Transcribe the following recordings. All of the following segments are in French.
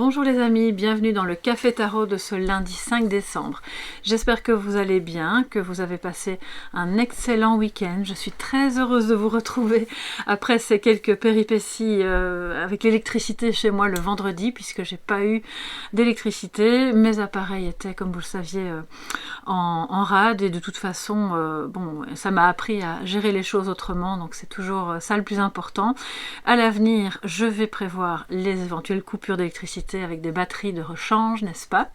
Bonjour les amis, bienvenue dans le Café Tarot de ce lundi 5 décembre. J'espère que vous allez bien, que vous avez passé un excellent week-end. Je suis très heureuse de vous retrouver après ces quelques péripéties avec l'électricité chez moi le vendredi, puisque j'ai pas eu d'électricité. Mes appareils étaient, comme vous le saviez, en rade, et de toute façon, bon, ça m'a appris à gérer les choses autrement, donc c'est toujours ça le plus important. À l'avenir, je vais prévoir les éventuelles coupures d'électricité avec des batteries de rechange, n'est-ce pas?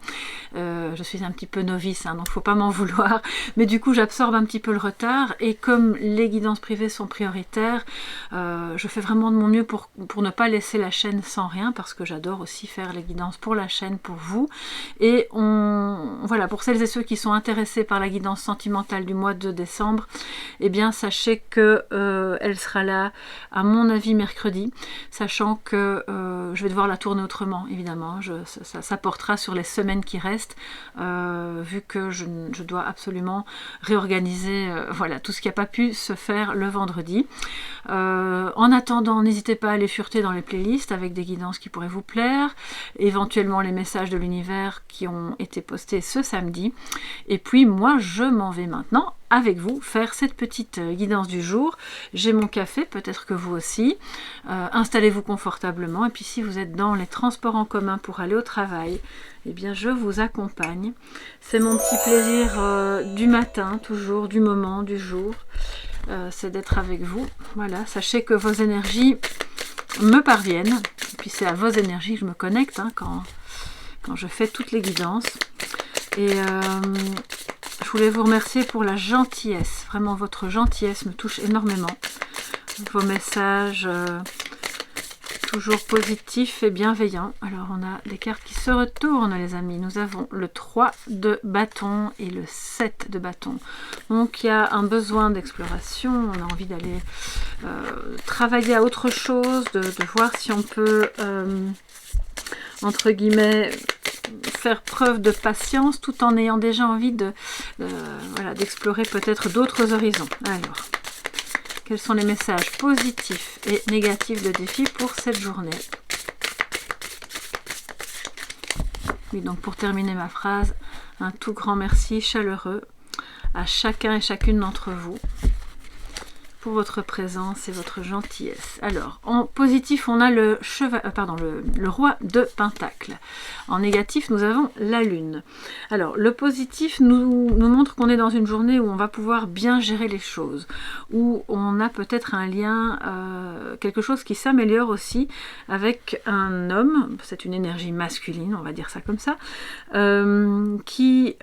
Je suis un petit peu novice, hein, donc faut pas m'en vouloir, mais du coup j'absorbe un petit peu le retard, et comme les guidances privées sont prioritaires, je fais vraiment de mon mieux pour ne pas laisser la chaîne sans rien, parce que j'adore aussi faire les guidances pour la chaîne, pour vous. Et voilà, pour celles et ceux qui sont intéressés par la guidance sentimentale du mois de décembre, eh bien sachez que elle sera là, à mon avis, mercredi, sachant que je vais devoir la tourner autrement, évidemment. Ça portera sur les semaines qui restent, vu que je dois absolument réorganiser voilà, tout ce qui n'a pas pu se faire le vendredi. En attendant, n'hésitez pas à aller fureter dans les playlists avec des guidances qui pourraient vous plaire, éventuellement les messages de l'univers qui ont été postés ce samedi. Et puis moi, je m'en vais maintenant avec vous faire cette petite guidance du jour. J'ai mon café, peut-être que vous aussi. Installez-vous confortablement, et puis si vous êtes dans les transports en commun pour aller au travail, eh bien je vous accompagne. C'est mon petit plaisir du matin, toujours, du moment, du jour. C'est d'être avec vous. Voilà, sachez que vos énergies me parviennent, et puis c'est à vos énergies que je me connecte, hein, quand je fais toutes les guidances. Et je voulais vous remercier pour la gentillesse. Vraiment, votre gentillesse me touche énormément. Vos messages toujours positifs et bienveillants. Alors, on a des cartes qui se retournent, les amis. Nous avons le 3 de bâton et le 7 de bâton. Donc, il y a un besoin d'exploration. On a envie d'aller travailler à autre chose, de voir si on peut, entre guillemets, faire preuve de patience, tout en ayant déjà envie voilà, d'explorer peut-être d'autres horizons. Alors, quels sont les messages positifs et négatifs de défi pour cette journée? Oui, donc pour terminer ma phrase, un tout grand merci chaleureux à chacun et chacune d'entre vous pour votre présence et votre gentillesse. Alors, en positif, on a le roi de Pentacles. En négatif, nous avons la lune. Alors, le positif nous montre qu'on est dans une journée où on va pouvoir bien gérer les choses, où on a peut-être un lien, quelque chose qui s'améliore aussi avec un homme, c'est une énergie masculine, on va dire ça comme ça, qui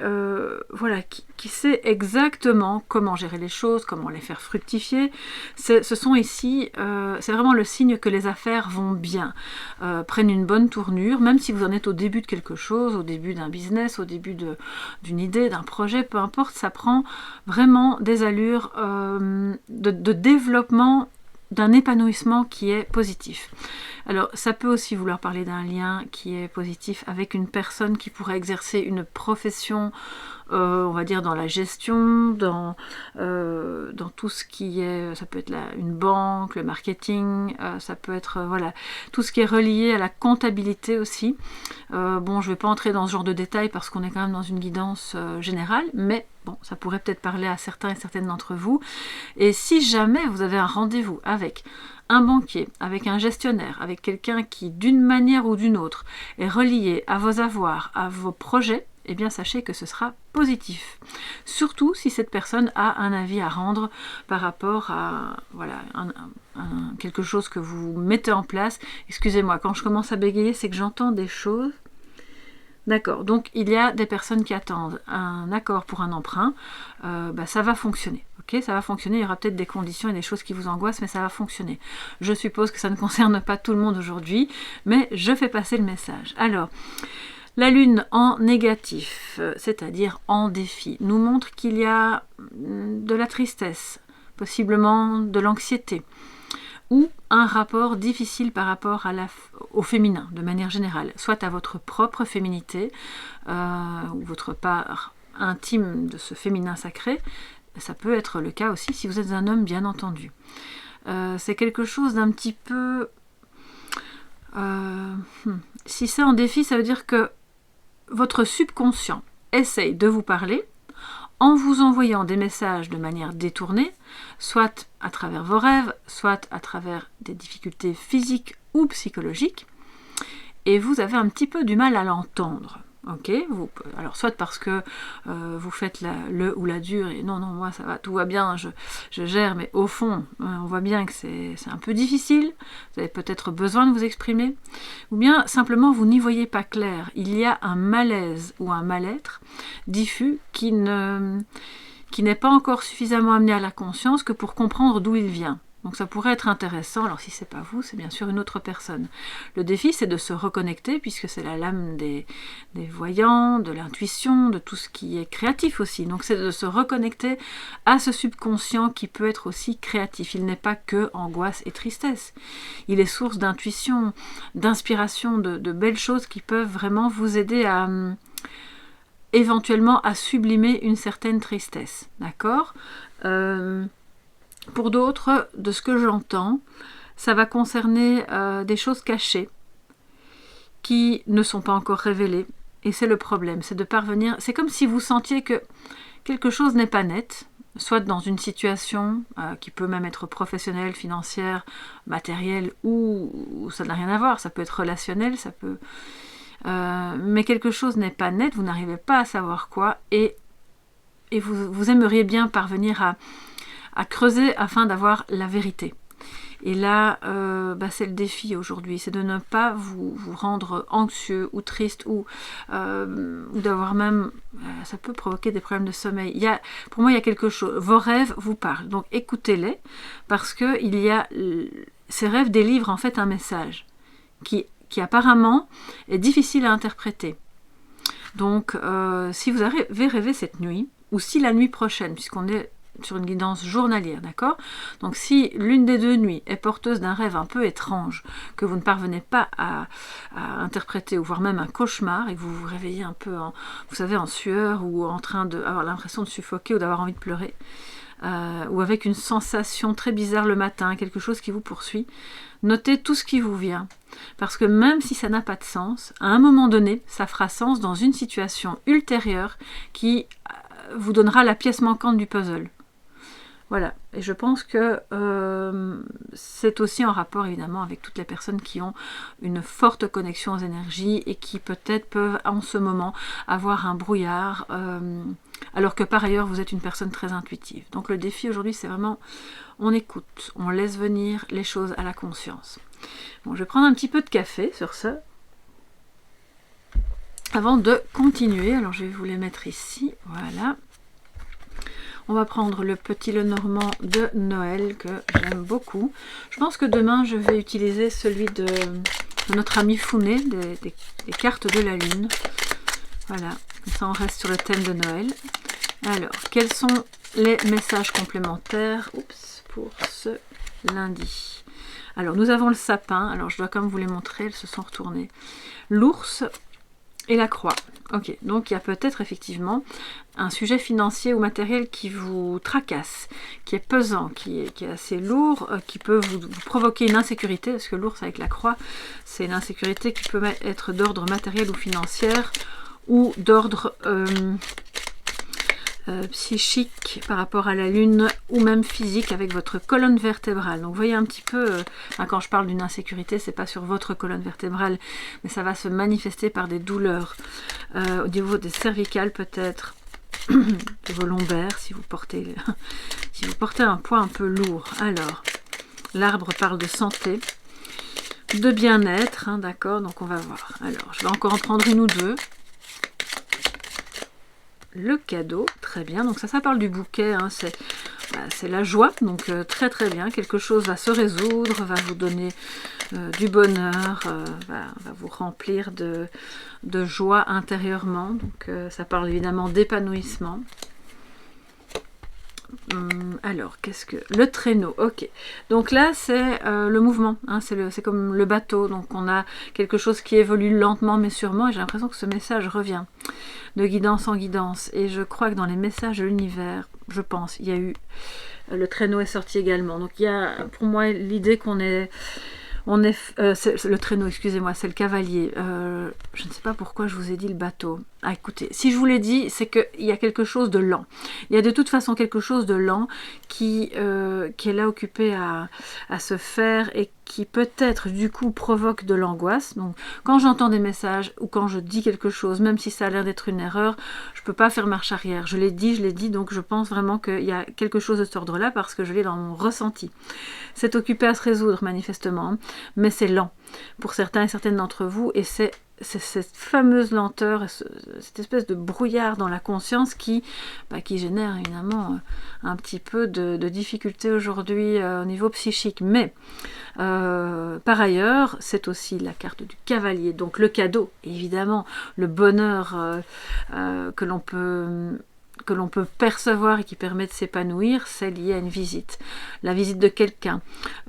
sait exactement comment gérer les choses, comment les faire fructifier. Ce sont ici, c'est vraiment le signe que les affaires vont bien, prennent une bonne tournure, même si vous en êtes au début de quelque chose, au début d'un business, au début d'une idée, d'un projet, peu importe, ça prend vraiment des allures de développement, d'un épanouissement qui est positif. Alors, ça peut aussi vouloir parler d'un lien qui est positif avec une personne qui pourrait exercer une profession, on va dire dans la gestion, dans tout ce qui est, ça peut être une banque, le marketing, ça peut être voilà, tout ce qui est relié à la comptabilité aussi. Bon, je ne vais pas entrer dans ce genre de détails parce qu'on est quand même dans une guidance générale, mais bon, ça pourrait peut-être parler à certains et certaines d'entre vous. Et si jamais vous avez un rendez-vous avec un banquier, avec un gestionnaire, avec quelqu'un qui, d'une manière ou d'une autre, est relié à vos avoirs, à vos projets, eh bien sachez que ce sera positif. Surtout si cette personne a un avis à rendre par rapport à voilà, quelque chose que vous mettez en place. Excusez-moi, quand je commence à bégayer, c'est que j'entends des choses. D'accord, donc il y a des personnes qui attendent un accord pour un emprunt, ça va fonctionner. Ok, ça va fonctionner, il y aura peut-être des conditions et des choses qui vous angoissent, mais ça va fonctionner. Je suppose que ça ne concerne pas tout le monde aujourd'hui, mais je fais passer le message. Alors, la lune en négatif, c'est-à-dire en défi, nous montre qu'il y a de la tristesse, possiblement de l'anxiété, ou un rapport difficile par rapport au féminin, de manière générale, soit à votre propre féminité, ou votre part intime de ce féminin sacré. Ça peut être le cas aussi si vous êtes un homme, bien entendu. C'est quelque chose d'un petit peu Si c'est en défi, ça veut dire que votre subconscient essaye de vous parler en vous envoyant des messages de manière détournée, soit à travers vos rêves, soit à travers des difficultés physiques ou psychologiques, et vous avez un petit peu du mal à l'entendre. Ok, alors soit parce que vous faites le ou la dure et non, moi ça va, tout va bien, je gère, mais au fond, on voit bien que c'est un peu difficile, vous avez peut-être besoin de vous exprimer, ou bien simplement vous n'y voyez pas clair, il y a un malaise ou un mal-être diffus qui n'est pas encore suffisamment amené à la conscience que pour comprendre d'où il vient. Donc ça pourrait être intéressant, alors si c'est pas vous, c'est bien sûr une autre personne. Le défi, c'est de se reconnecter, puisque c'est la lame des voyants, de l'intuition, de tout ce qui est créatif aussi. Donc c'est de se reconnecter à ce subconscient qui peut être aussi créatif. Il n'est pas que angoisse et tristesse. Il est source d'intuition, d'inspiration, de belles choses qui peuvent vraiment vous aider à éventuellement à sublimer une certaine tristesse. D'accord ? Pour d'autres, de ce que j'entends, ça va concerner des choses cachées qui ne sont pas encore révélées. Et c'est le problème, c'est de parvenir... C'est comme si vous sentiez que quelque chose n'est pas net, soit dans une situation qui peut même être professionnelle, financière, matérielle, ou ça n'a rien à voir, ça peut être relationnel, ça peut... mais quelque chose n'est pas net, vous n'arrivez pas à savoir quoi, et vous aimeriez bien parvenir à creuser afin d'avoir la vérité. Et là, c'est le défi aujourd'hui, c'est de ne pas vous rendre anxieux ou triste ou d'avoir même, ça peut provoquer des problèmes de sommeil. Pour moi, il y a quelque chose, vos rêves vous parlent, donc écoutez-les, parce que ces rêves délivrent en fait un message qui apparemment est difficile à interpréter. Donc, si vous avez rêvé cette nuit, ou si la nuit prochaine, puisqu'on est sur une guidance journalière, d'accord ? Donc si l'une des deux nuits est porteuse d'un rêve un peu étrange, que vous ne parvenez pas à interpréter, ou voire même un cauchemar, et que vous vous réveillez un peu en sueur, ou en train d'avoir l'impression de suffoquer, ou d'avoir envie de pleurer, ou avec une sensation très bizarre le matin, quelque chose qui vous poursuit, notez tout ce qui vous vient. Parce que même si ça n'a pas de sens, à un moment donné, ça fera sens dans une situation ultérieure qui vous donnera la pièce manquante du puzzle. Voilà, et je pense que c'est aussi en rapport évidemment avec toutes les personnes qui ont une forte connexion aux énergies et qui peut-être peuvent en ce moment avoir un brouillard, alors que par ailleurs vous êtes une personne très intuitive. Donc le défi aujourd'hui, c'est vraiment, on écoute, on laisse venir les choses à la conscience. Bon, je vais prendre un petit peu de café sur ce, avant de continuer. Alors je vais vous les mettre ici, voilà. On va prendre le petit Lenormand de Noël que j'aime beaucoup. Je pense que demain je vais utiliser celui de notre ami Founé, des cartes de la lune. Voilà, comme ça on reste sur le thème de Noël. Alors, quels sont les messages complémentaires pour ce lundi? Alors, nous avons le sapin. Alors, je dois quand même vous les montrer, elles se sont retournées. L'ours et la croix. Ok, donc il y a peut-être effectivement un sujet financier ou matériel qui vous tracasse, qui est pesant, qui est assez lourd, qui peut vous provoquer une insécurité, parce que l'ours avec la croix, c'est une insécurité qui peut être d'ordre matériel ou financière, ou d'ordre psychique par rapport à la lune, ou même physique avec votre colonne vertébrale. Donc vous voyez un petit peu, quand je parle d'une insécurité, c'est pas sur votre colonne vertébrale, mais ça va se manifester par des douleurs au niveau des cervicales peut-être, de vos lombaires si vous portez un poids un peu lourd. Alors, l'arbre parle de santé, de bien-être, hein, d'accord, donc on va voir. Alors, je vais encore en prendre une ou deux. Le cadeau, très bien, donc ça parle du bouquet, hein, c'est la joie, donc très très bien, quelque chose va se résoudre, va vous donner du bonheur, va vous remplir de joie intérieurement, donc ça parle évidemment d'épanouissement. Alors, qu'est-ce que... Le traîneau, ok. Donc là, c'est le mouvement, hein, c'est comme le bateau, donc on a quelque chose qui évolue lentement mais sûrement, et j'ai l'impression que ce message revient de guidance en guidance, et je crois que dans les messages de l'univers, je pense, il y a eu... Le traîneau est sorti également, donc il y a pour moi l'idée qu'on est On est, c'est le traîneau, excusez-moi, c'est le cavalier. Je ne sais pas pourquoi je vous ai dit le bateau. Ah, écoutez, si je vous l'ai dit, c'est qu'il y a quelque chose de lent. Il y a de toute façon quelque chose de lent qui est là occupé à se faire et qui peut-être du coup provoque de l'angoisse. Donc quand j'entends des messages ou quand je dis quelque chose, même si ça a l'air d'être une erreur, je ne peux pas faire marche arrière. Je l'ai dit, donc je pense vraiment qu'il y a quelque chose de cet ordre-là parce que je l'ai dans mon ressenti. C'est occupé à se résoudre manifestement, mais c'est lent pour certains et certaines d'entre vous, et c'est cette fameuse lenteur, cette espèce de brouillard dans la conscience qui génère évidemment un petit peu de difficulté aujourd'hui au niveau psychique. Mais par ailleurs, c'est aussi la carte du cavalier, donc le cadeau, évidemment, le bonheur que l'on peut percevoir et qui permet de s'épanouir, c'est lié à une visite. La visite de quelqu'un,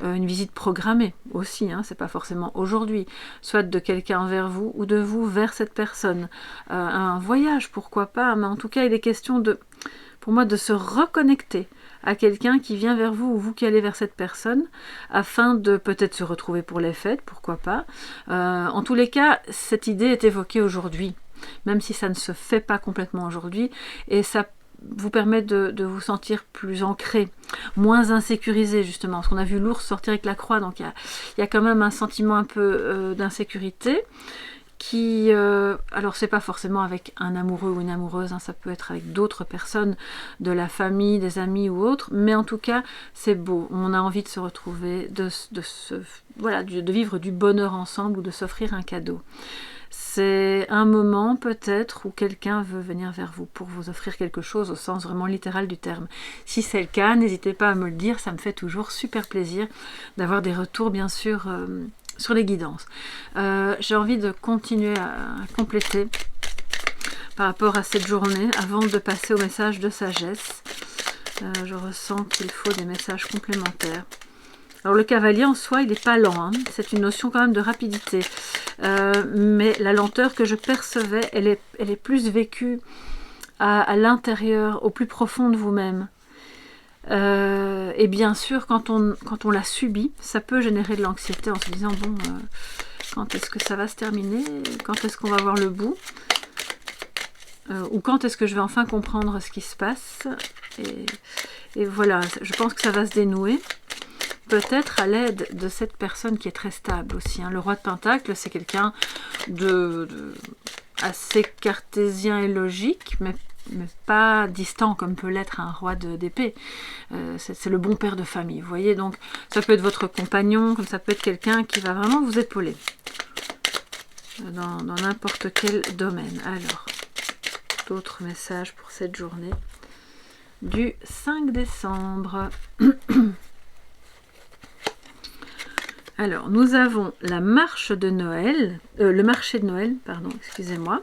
une visite programmée aussi, c'est pas forcément aujourd'hui, soit de quelqu'un vers vous ou de vous vers cette personne. Un voyage, pourquoi pas, mais en tout cas, il est question pour moi, de se reconnecter à quelqu'un qui vient vers vous ou vous qui allez vers cette personne, afin de peut-être se retrouver pour les fêtes, pourquoi pas. En tous les cas, cette idée est évoquée aujourd'hui, même si ça ne se fait pas complètement aujourd'hui, et ça vous permet de vous sentir plus ancré, moins insécurisé justement, parce qu'on a vu l'ours sortir avec la croix, donc il y a quand même un sentiment un peu d'insécurité, qui, alors c'est pas forcément avec un amoureux ou une amoureuse, ça peut être avec d'autres personnes de la famille, des amis ou autres, mais en tout cas c'est beau, on a envie de se retrouver, de vivre du bonheur ensemble ou de s'offrir un cadeau. C'est un moment peut-être où quelqu'un veut venir vers vous pour vous offrir quelque chose au sens vraiment littéral du terme. Si c'est le cas, n'hésitez pas à me le dire, ça me fait toujours super plaisir d'avoir des retours bien sûr sur les guidances. J'ai envie de continuer à compléter par rapport à cette journée avant de passer au message de sagesse. Je ressens qu'il faut des messages complémentaires. Alors le cavalier en soi, il n'est pas lent, c'est une notion quand même de rapidité. Mais la lenteur que je percevais, elle est plus vécue à l'intérieur, au plus profond de vous-même. Et bien sûr, quand on la subit, ça peut générer de l'anxiété en se disant, bon, quand est-ce que ça va se terminer? Quand est-ce qu'on va voir le bout? Ou quand est-ce que je vais enfin comprendre ce qui se passe? Et voilà, je pense que ça va se dénouer. Peut-être à l'aide de cette personne qui est très stable aussi. Le roi de Pentacle, c'est quelqu'un de assez cartésien et logique, mais pas distant comme peut l'être un roi d'épée. C'est le bon père de famille, vous voyez. Donc ça peut être votre compagnon, comme ça peut être quelqu'un qui va vraiment vous épauler dans n'importe quel domaine. Alors, d'autres messages pour cette journée du 5 décembre. Alors, nous avons la marche de Noël, le marché de Noël, pardon, excusez-moi,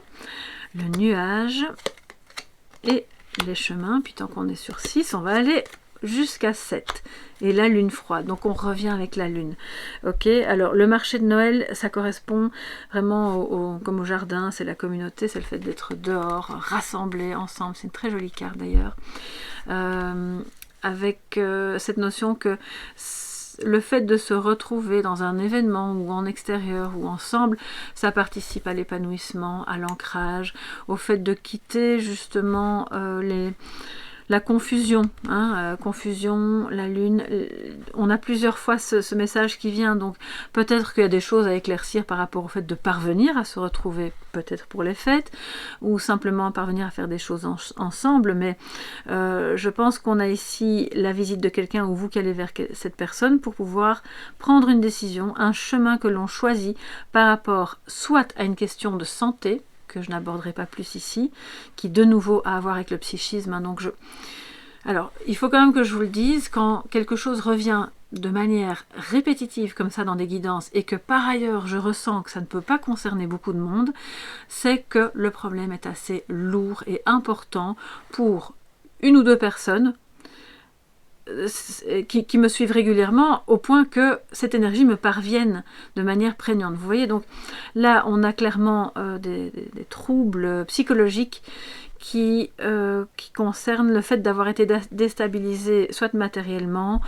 le nuage et les chemins. Puis tant qu'on est sur 6, on va aller jusqu'à 7. Et la lune froide, donc on revient avec la lune. Ok, alors le marché de Noël, ça correspond vraiment comme au jardin, c'est la communauté, c'est le fait d'être dehors, rassemblés ensemble. C'est une très jolie carte d'ailleurs. Avec cette notion que le fait de se retrouver dans un événement ou en extérieur ou ensemble, ça participe à l'épanouissement, à l'ancrage, au fait de quitter justement la confusion, confusion, la lune. On a plusieurs fois ce message qui vient, donc peut-être qu'il y a des choses à éclaircir par rapport au fait de parvenir à se retrouver, peut-être pour les fêtes, ou simplement parvenir à faire des choses ensemble, mais je pense qu'on a ici la visite de quelqu'un ou vous qui allez vers cette personne pour pouvoir prendre une décision, un chemin que l'on choisit par rapport soit à une question de santé, que je n'aborderai pas plus ici, qui de nouveau a à voir avec le psychisme. Alors, il faut quand même que je vous le dise, quand quelque chose revient de manière répétitive comme ça dans des guidances et que par ailleurs je ressens que ça ne peut pas concerner beaucoup de monde, c'est que le problème est assez lourd et important pour une ou deux personnes. qui me suivent régulièrement au point que cette énergie me parvienne de manière prégnante. Vous voyez, donc là, on a clairement des troubles psychologiques qui concernent le fait d'avoir été déstabilisé soit matériellement,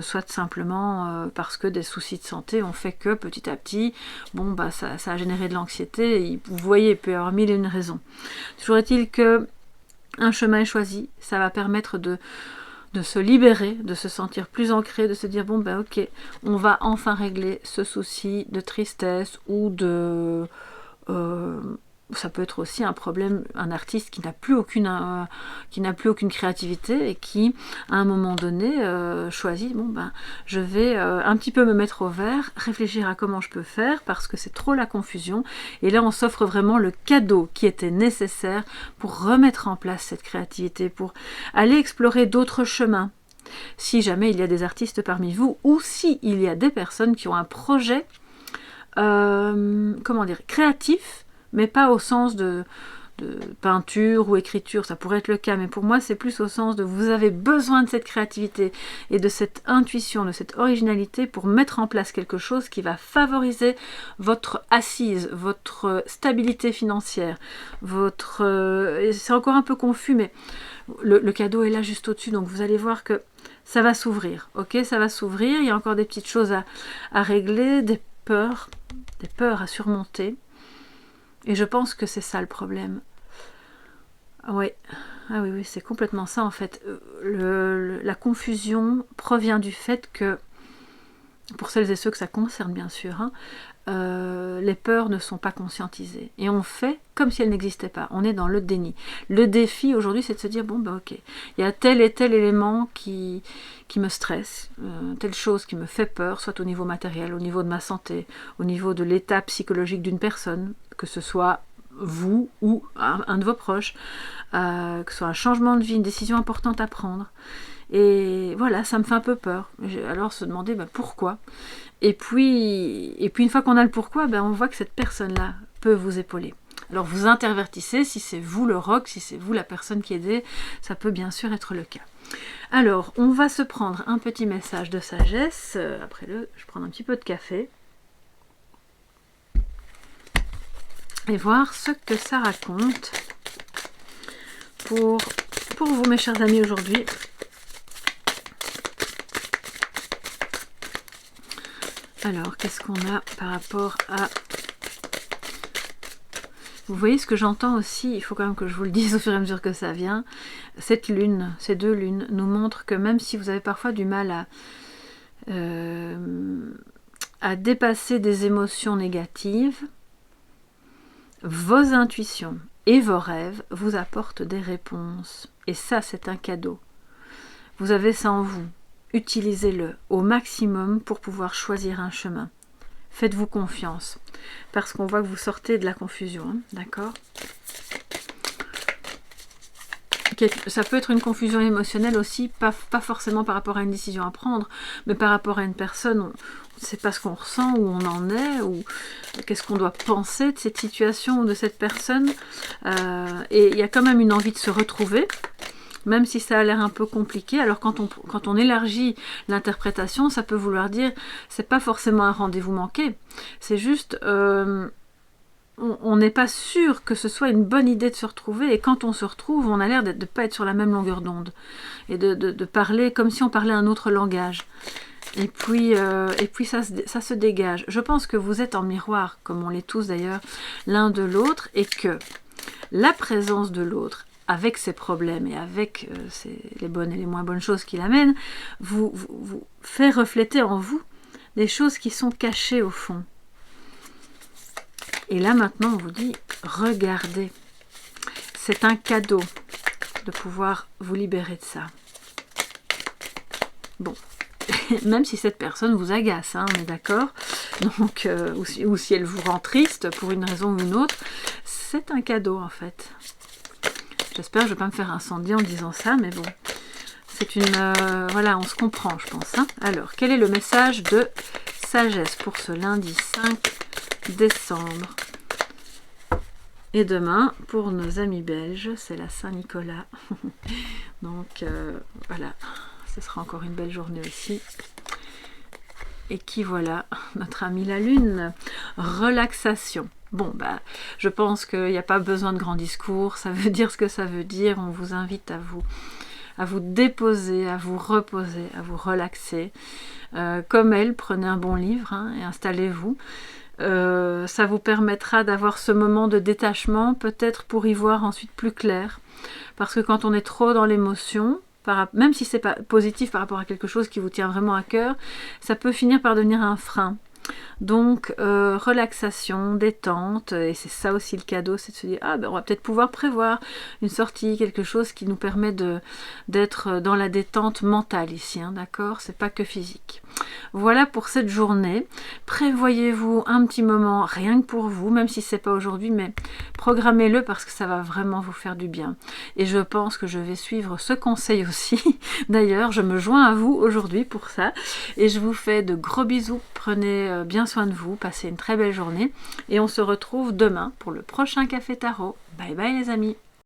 soit simplement parce que des soucis de santé ont fait que petit à petit, bon, bah, ça a généré de l'anxiété. Vous voyez, il peut y avoir mille et une raisons. Toujours est-il que un chemin est choisi, ça va permettre de se libérer, de se sentir plus ancré, de se dire bon ben ok, on va enfin régler ce souci de tristesse ou de ça peut être aussi un problème, un artiste qui n'a plus aucune créativité et qui, à un moment donné, choisit, bon ben, je vais un petit peu me mettre au vert, réfléchir à comment je peux faire, parce que c'est trop la confusion. Et là, on s'offre vraiment le cadeau qui était nécessaire pour remettre en place cette créativité, pour aller explorer d'autres chemins. Si jamais il y a des artistes parmi vous, ou si il y a des personnes qui ont un projet, comment dire, créatif, mais pas au sens de peinture ou écriture, ça pourrait être le cas, mais pour moi c'est plus au sens de vous avez besoin de cette créativité et de cette intuition, de cette originalité pour mettre en place quelque chose qui va favoriser votre assise, votre stabilité financière, c'est encore un peu confus, mais le cadeau est là juste au-dessus, donc vous allez voir que ça va s'ouvrir, ok, ça va s'ouvrir, il y a encore des petites choses à régler, des peurs à surmonter. Et je pense que c'est ça le problème. Oui, ah oui, c'est complètement ça en fait. La confusion provient du fait que, pour celles et ceux que ça concerne bien sûr, les peurs ne sont pas conscientisées. Et on fait comme si elles n'existaient pas. On est dans le déni. Le défi aujourd'hui, c'est de se dire, bon ben ok, il y a tel et tel élément qui me stresse, telle chose qui me fait peur, soit au niveau matériel, au niveau de ma santé, au niveau de l'état psychologique d'une personne, que ce soit vous ou un de vos proches, que ce soit un changement de vie, une décision importante à prendre. Et voilà, ça me fait un peu peur. Alors se demander pourquoi. Et puis une fois qu'on a le pourquoi, on voit que cette personne-là peut vous épauler. Alors vous intervertissez, si c'est vous le roc, si c'est vous la personne qui aide, ça peut bien sûr être le cas. Alors, on va se prendre un petit message de sagesse. Après je vais prendre un petit peu de café. Et voir ce que ça raconte pour vous, mes chers amis, aujourd'hui. Alors, qu'est-ce qu'on a par rapport à... Vous voyez ce que j'entends aussi, il faut quand même que je vous le dise au fur et à mesure que ça vient. Cette lune, ces deux lunes, nous montrent que même si vous avez parfois du mal à dépasser des émotions négatives, vos intuitions et vos rêves vous apportent des réponses. Et ça, c'est un cadeau. Vous avez ça en vous. Utilisez-le au maximum pour pouvoir choisir un chemin. Faites-vous confiance. Parce qu'on voit que vous sortez de la confusion. D'accord ? Ça peut être une confusion émotionnelle aussi, pas forcément par rapport à une décision à prendre, mais par rapport à une personne. On ne sait pas ce qu'on ressent, où on en est, ou qu'est-ce qu'on doit penser de cette situation ou de cette personne. Et il y a quand même une envie de se retrouver, même si ça a l'air un peu compliqué. Alors quand on élargit l'interprétation, ça peut vouloir dire, c'est pas forcément un rendez-vous manqué, c'est juste... on n'est pas sûr que ce soit une bonne idée de se retrouver, et quand on se retrouve, on a l'air de ne pas être sur la même longueur d'onde, et de parler comme si on parlait un autre langage. Et puis ça se dégage. Je pense que vous êtes en miroir, comme on l'est tous d'ailleurs, l'un de l'autre, et que la présence de l'autre, avec ses problèmes et avec les bonnes et les moins bonnes choses qu'il amène, vous fait refléter en vous des choses qui sont cachées au fond. Et là maintenant on vous dit, regardez, c'est un cadeau de pouvoir vous libérer de ça. Bon, même si cette personne vous agace, on est d'accord, donc ou si elle vous rend triste pour une raison ou une autre, c'est un cadeau en fait. J'espère que je ne vais pas me faire incendier en disant ça, mais bon, c'est voilà, on se comprend je pense. Alors, quel est le message de sagesse pour ce lundi 5 décembre. Et demain, pour nos amis belges, c'est la Saint-Nicolas. Donc, voilà, ce sera encore une belle journée aussi. Et qui voilà, notre amie la lune, relaxation. Bon, bah, je pense qu'il n'y a pas besoin de grands discours, ça veut dire ce que ça veut dire. On vous invite à vous déposer, à vous reposer, à vous relaxer. Comme elle, prenez un bon livre hein, et installez-vous. Ça vous permettra d'avoir ce moment de détachement, peut-être pour y voir ensuite plus clair. Parce que quand on est trop dans l'émotion, même si c'est pas positif par rapport à quelque chose qui vous tient vraiment à cœur, ça peut finir par devenir un frein. Donc relaxation, détente, et c'est ça aussi le cadeau, c'est de se dire ah ben on va peut-être pouvoir prévoir une sortie, quelque chose qui nous permet d'être dans la détente mentale ici, hein, d'accord, c'est pas que physique. Voilà pour cette journée. Prévoyez-vous un petit moment rien que pour vous, même si c'est pas aujourd'hui, mais programmez-le parce que ça va vraiment vous faire du bien. Et je pense que je vais suivre ce conseil aussi. D'ailleurs, je me joins à vous aujourd'hui pour ça. Et je vous fais de gros bisous. Prenez bien soin de vous, passez une très belle journée. Et on se retrouve demain pour le prochain Café Tarot. Bye bye les amis.